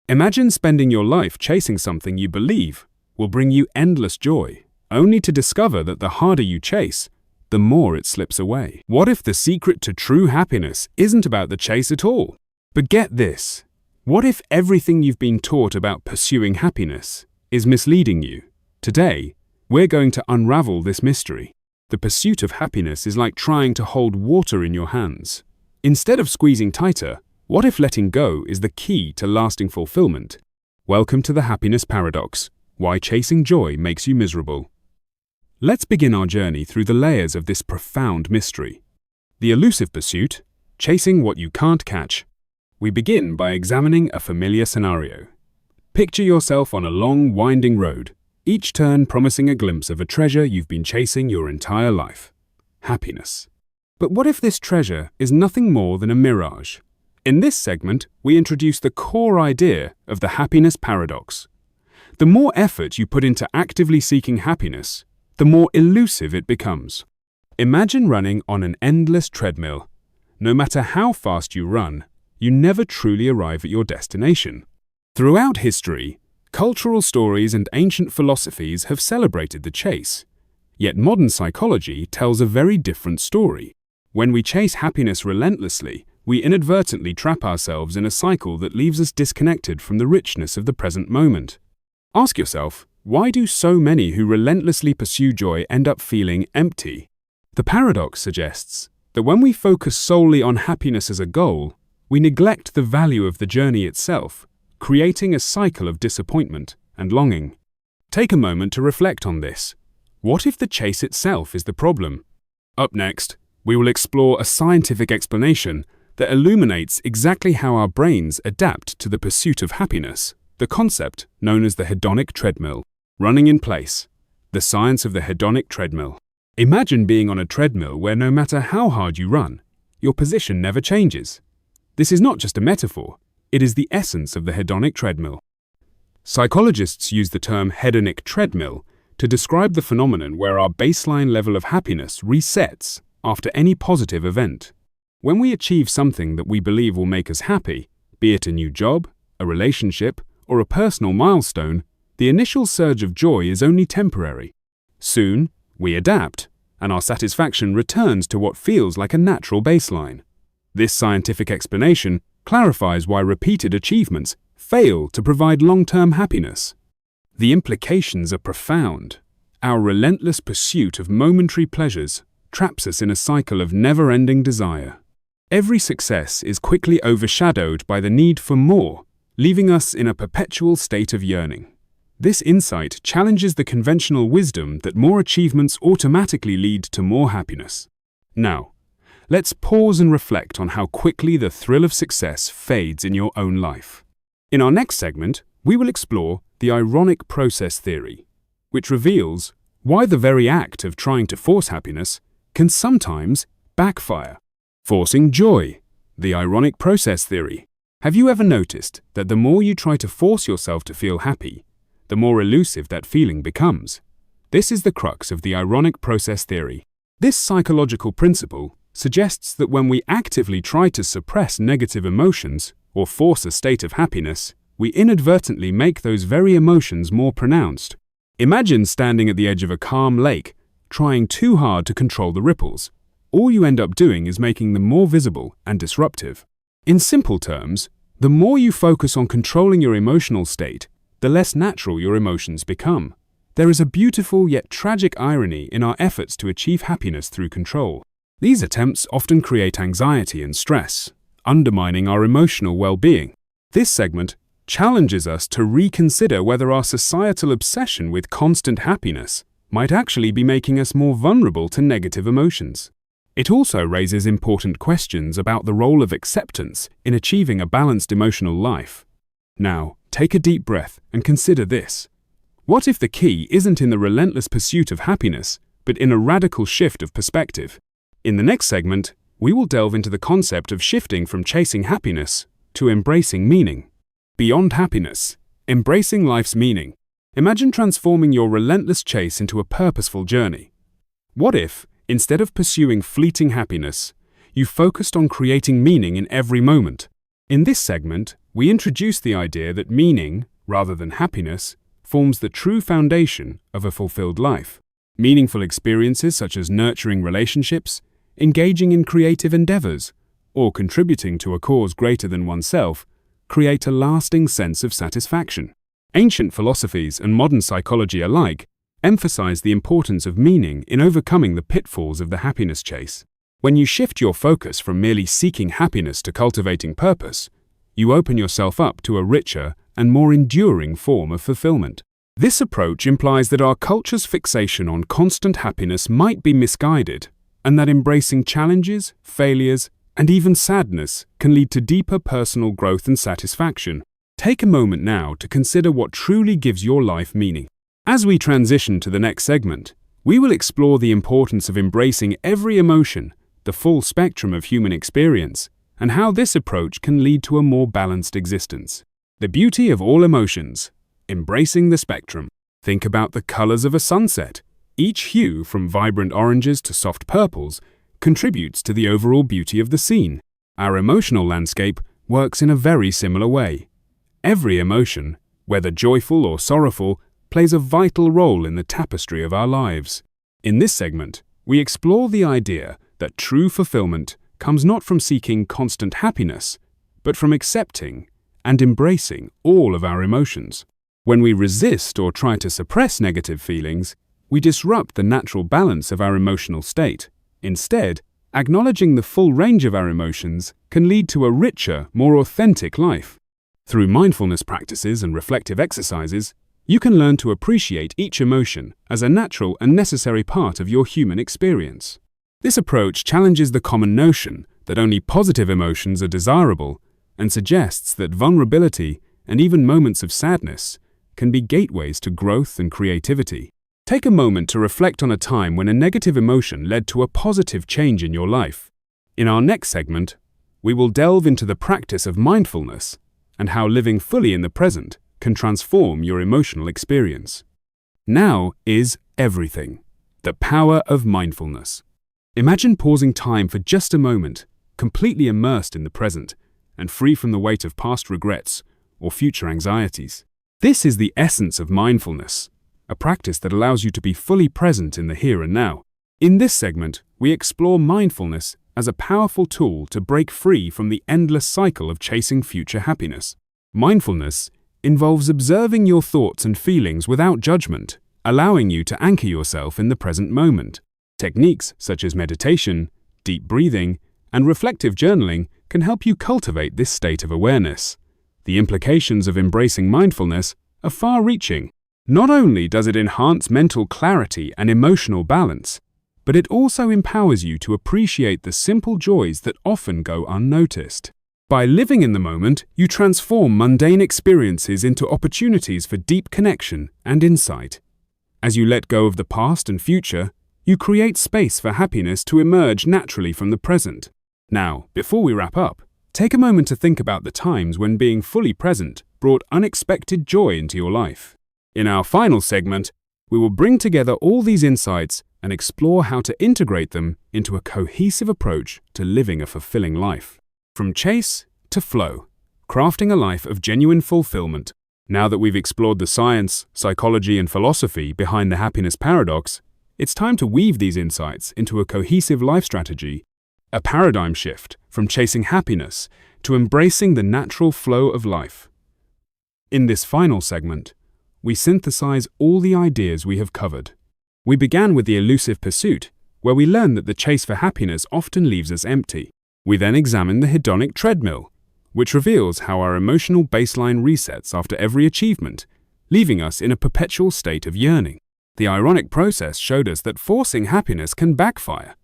Imagine spending your life chasing something you believe will bring you endless joy, only to discover that the harder you chase, the more it slips away. What if the secret to true happiness isn't about the chase at all? But get this, what if everything you've been taught about pursuing happiness is misleading you? Today, we're going to unravel this mystery. The pursuit of happiness is like trying to hold water in your hands. Instead of squeezing tighter, what if letting go is the key to lasting fulfillment? Welcome to the Happiness Paradox, why chasing joy makes you miserable. Let's begin our journey through the layers of this profound mystery. The elusive pursuit, chasing what you can't catch. We begin by examining a familiar scenario. Picture yourself on a long, winding road, each turn promising a glimpse of a treasure you've been chasing your entire life. Happiness. But what if this treasure is nothing more than a mirage? In this segment, we introduce the core idea of the happiness paradox. The more effort you put into actively seeking happiness, the more elusive it becomes. Imagine running on an endless treadmill. No matter how fast you run, you never truly arrive at your destination. Throughout history, cultural stories and ancient philosophies have celebrated the chase. Yet modern psychology tells a very different story. When we chase happiness relentlessly, we inadvertently trap ourselves in a cycle that leaves us disconnected from the richness of the present moment. Ask yourself, why do so many who relentlessly pursue joy end up feeling empty? The paradox suggests that when we focus solely on happiness as a goal, we neglect the value of the journey itself, creating a cycle of disappointment and longing. Take a moment to reflect on this. What if the chase itself is the problem? Up next, we will explore a scientific explanation that illuminates exactly how our brains adapt to the pursuit of happiness, the concept known as the hedonic treadmill. Running in place. The science of the hedonic treadmill. Imagine being on a treadmill where no matter how hard you run, your position never changes. This is not just a metaphor, it is the essence of the hedonic treadmill. Psychologists use the term hedonic treadmill to describe the phenomenon where our baseline level of happiness resets after any positive event. When we achieve something that we believe will make us happy, be it a new job, a relationship, or a personal milestone, the initial surge of joy is only temporary. Soon, we adapt, and our satisfaction returns to what feels like a natural baseline. This scientific explanation clarifies why repeated achievements fail to provide long-term happiness. The implications are profound. Our relentless pursuit of momentary pleasures traps us in a cycle of never-ending desire. Every success is quickly overshadowed by the need for more, leaving us in a perpetual state of yearning. This insight challenges the conventional wisdom that more achievements automatically lead to more happiness. Now, let's pause and reflect on how quickly the thrill of success fades in your own life. In our next segment, we will explore the ironic process theory, which reveals why the very act of trying to force happiness can sometimes backfire. Forcing joy, the ironic process theory. Have you ever noticed that the more you try to force yourself to feel happy, the more elusive that feeling becomes? This is the crux of the ironic process theory. This psychological principle suggests that when we actively try to suppress negative emotions or force a state of happiness, we inadvertently make those very emotions more pronounced. Imagine standing at the edge of a calm lake, trying too hard to control the ripples. All you end up doing is making them more visible and disruptive. In simple terms, the more you focus on controlling your emotional state, the less natural your emotions become. There is a beautiful yet tragic irony in our efforts to achieve happiness through control. These attempts often create anxiety and stress, undermining our emotional well-being. This segment challenges us to reconsider whether our societal obsession with constant happiness might actually be making us more vulnerable to negative emotions. It also raises important questions about the role of acceptance in achieving a balanced emotional life. Now, take a deep breath and consider this. What if the key isn't in the relentless pursuit of happiness, but in a radical shift of perspective? In the next segment, we will delve into the concept of shifting from chasing happiness to embracing meaning. Beyond happiness, embracing life's meaning. Imagine transforming your relentless chase into a purposeful journey. What if, instead of pursuing fleeting happiness, you focused on creating meaning in every moment? In this segment, we introduce the idea that meaning, rather than happiness, forms the true foundation of a fulfilled life. Meaningful experiences such as nurturing relationships, engaging in creative endeavors, or contributing to a cause greater than oneself create a lasting sense of satisfaction. Ancient philosophies and modern psychology alike emphasize the importance of meaning in overcoming the pitfalls of the happiness chase. When you shift your focus from merely seeking happiness to cultivating purpose, you open yourself up to a richer and more enduring form of fulfillment. This approach implies that our culture's fixation on constant happiness might be misguided, and that embracing challenges, failures, and even sadness can lead to deeper personal growth and satisfaction. Take a moment now to consider what truly gives your life meaning. As we transition to the next segment, we will explore the importance of embracing every emotion, the full spectrum of human experience, and how this approach can lead to a more balanced existence. The beauty of all emotions, embracing the spectrum. Think about the colors of a sunset. Each hue, from vibrant oranges to soft purples, contributes to the overall beauty of the scene. Our emotional landscape works in a very similar way. Every emotion, whether joyful or sorrowful, plays a vital role in the tapestry of our lives. In this segment, we explore the idea that true fulfillment comes not from seeking constant happiness, but from accepting and embracing all of our emotions. When we resist or try to suppress negative feelings, we disrupt the natural balance of our emotional state. Instead, acknowledging the full range of our emotions can lead to a richer, more authentic life. Through mindfulness practices and reflective exercises, you can learn to appreciate each emotion as a natural and necessary part of your human experience. This approach challenges the common notion that only positive emotions are desirable and suggests that vulnerability and even moments of sadness can be gateways to growth and creativity. Take a moment to reflect on a time when a negative emotion led to a positive change in your life. In our next segment, we will delve into the practice of mindfulness and how living fully in the present can transform your emotional experience. Now is everything. The power of mindfulness. Imagine pausing time for just a moment, completely immersed in the present and free from the weight of past regrets or future anxieties. This is the essence of mindfulness, a practice that allows you to be fully present in the here and now. In this segment, we explore mindfulness as a powerful tool to break free from the endless cycle of chasing future happiness. Mindfulness involves observing your thoughts and feelings without judgment, allowing you to anchor yourself in the present moment. Techniques such as meditation, deep breathing, and reflective journaling can help you cultivate this state of awareness. The implications of embracing mindfulness are far-reaching. Not only does it enhance mental clarity and emotional balance, but it also empowers you to appreciate the simple joys that often go unnoticed. By living in the moment, you transform mundane experiences into opportunities for deep connection and insight. As you let go of the past and future, you create space for happiness to emerge naturally from the present. Now, before we wrap up, take a moment to think about the times when being fully present brought unexpected joy into your life. In our final segment, we will bring together all these insights and explore how to integrate them into a cohesive approach to living a fulfilling life. From chase to flow, crafting a life of genuine fulfillment. Now that we've explored the science, psychology, and philosophy behind the happiness paradox, it's time to weave these insights into a cohesive life strategy, a paradigm shift from chasing happiness to embracing the natural flow of life. In this final segment, we synthesize all the ideas we have covered. We began with the elusive pursuit, where we learned that the chase for happiness often leaves us empty. We then examined the hedonic treadmill, which reveals how our emotional baseline resets after every achievement, leaving us in a perpetual state of yearning. The ironic process showed us that forcing happiness can backfire,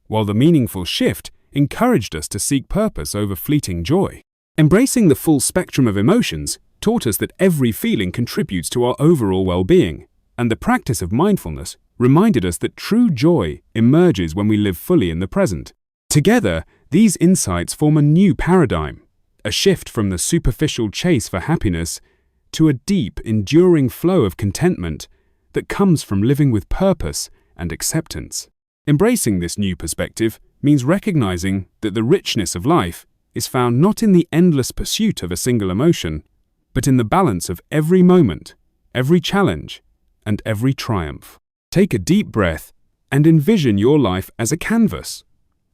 while the meaningful shift encouraged us to seek purpose over fleeting joy. Embracing the full spectrum of emotions taught us that every feeling contributes to our overall well-being, and the practice of mindfulness reminded us that true joy emerges when we live fully in the present. Together, these insights form a new paradigm, a shift from the superficial chase for happiness to a deep, enduring flow of contentment that comes from living with purpose and acceptance. Embracing this new perspective means recognizing that the richness of life is found not in the endless pursuit of a single emotion, but in the balance of every moment, every challenge, and every triumph. Take a deep breath and envision your life as a canvas,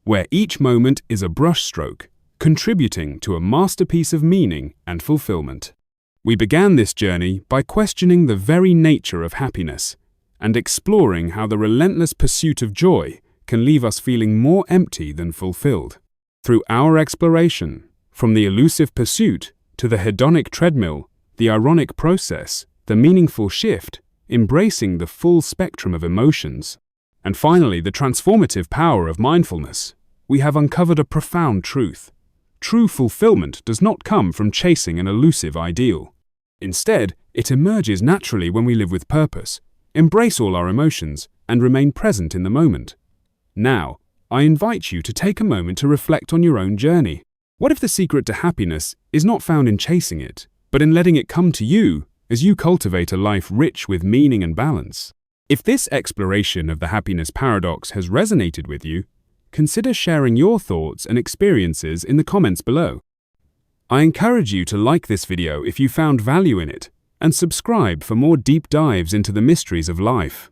where each moment is a brushstroke, contributing to a masterpiece of meaning and fulfillment. We began this journey by questioning the very nature of happiness and exploring how the relentless pursuit of joy can leave us feeling more empty than fulfilled. Through our exploration, from the elusive pursuit to the hedonic treadmill, the ironic process, the meaningful shift, embracing the full spectrum of emotions, and finally the transformative power of mindfulness, we have uncovered a profound truth. True fulfillment does not come from chasing an elusive ideal. Instead, it emerges naturally when we live with purpose, embrace all our emotions, and remain present in the moment. Now, I invite you to take a moment to reflect on your own journey. What if the secret to happiness is not found in chasing it, but in letting it come to you as you cultivate a life rich with meaning and balance? If this exploration of the happiness paradox has resonated with you, consider sharing your thoughts and experiences in the comments below. I encourage you to like this video if you found value in it, and subscribe for more deep dives into the mysteries of life.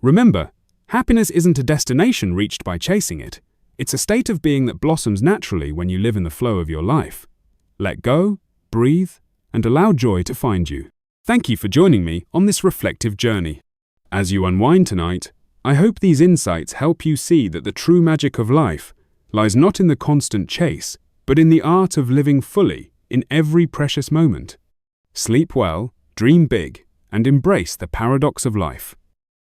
Remember, happiness isn't a destination reached by chasing it. It's a state of being that blossoms naturally when you live in the flow of your life. Let go, breathe, and allow joy to find you. Thank you for joining me on this reflective journey. As you unwind tonight, I hope these insights help you see that the true magic of life lies not in the constant chase, but in the art of living fully in every precious moment. Sleep well, dream big, and embrace the paradox of life.